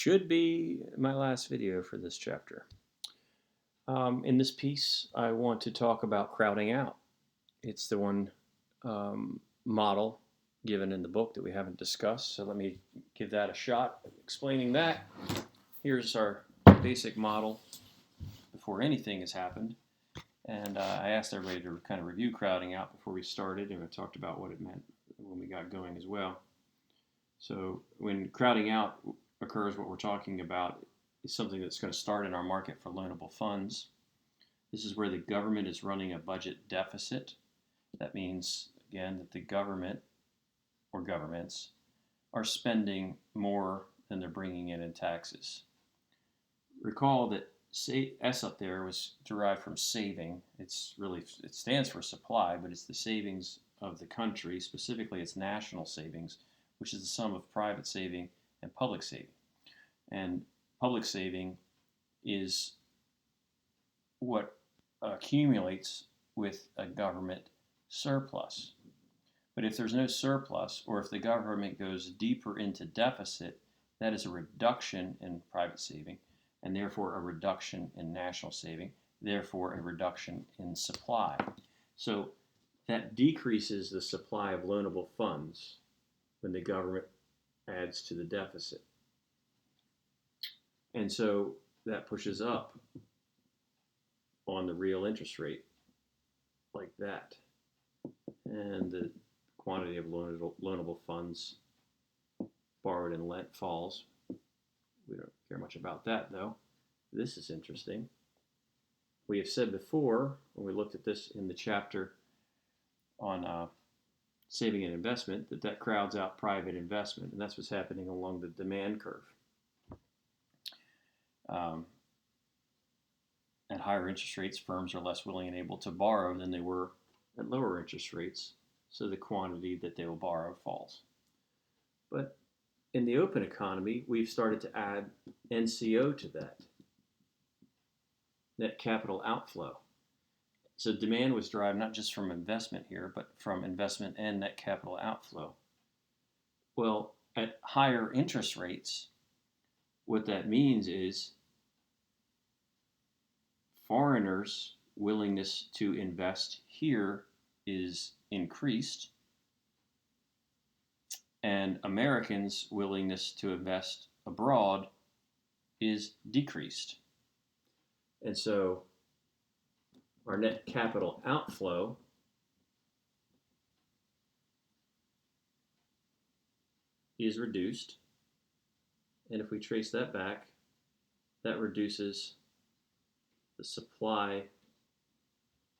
should be my last video for this chapter. In this piece, I want to talk about crowding out. It's the one model given in the book that we haven't discussed, so let me give that a shot explaining that. Here's our basic model before anything has happened, and I asked everybody to kind of review crowding out before we started, and I talked about what it meant when we got going as well. So when crowding out occurs, what we're talking about is something that's going to start in our market for loanable funds. This is where the government is running a budget deficit. That means, again, that the government or governments are spending more than they're bringing in taxes. Recall that S up there was derived from saving. It stands for supply, but it's the savings of the country, specifically its national savings, which is the sum of private saving and public saving. And public saving is what accumulates with a government surplus. But if there's no surplus, or if the government goes deeper into deficit, that is a reduction in private saving, and therefore a reduction in national saving, therefore a reduction in supply. So that decreases the supply of loanable funds when the government adds to the deficit. And so that pushes up on the real interest rate like that. And the quantity of loanable funds borrowed and lent falls. We don't care much about that, though. This is interesting. We have said before, when we looked at this in the chapter on saving and investment, that crowds out private investment, and that's what's happening along the demand curve. At higher interest rates, firms are less willing and able to borrow than they were at lower interest rates, so the quantity that they will borrow falls. But in the open economy, we've started to add NCO to that, net capital outflow. So demand was derived not just from investment here, but from investment and net capital outflow. Well, at higher interest rates, what that means is foreigners' willingness to invest here is increased, and Americans' willingness to invest abroad is decreased. And so our net capital outflow is reduced, and if we trace that back, that reduces the supply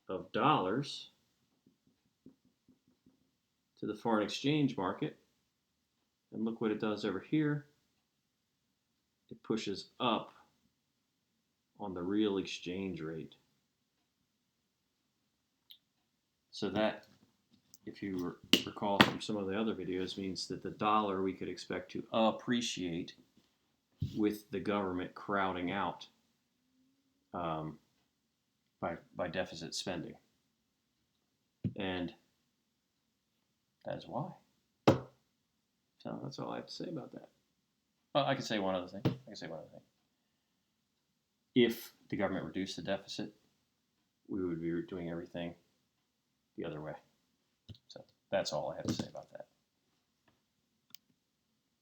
of dollars to the foreign exchange market. And look what it does over here. It pushes up on the real exchange rate. So that, if you recall from some of the other videos, means that the dollar we could expect to appreciate with the government crowding out by deficit spending. And that is why. So that's all I have to say about that. Well, I can say one other thing. If the government reduced the deficit, we would be doing everything the other way. So that's all I have to say about that.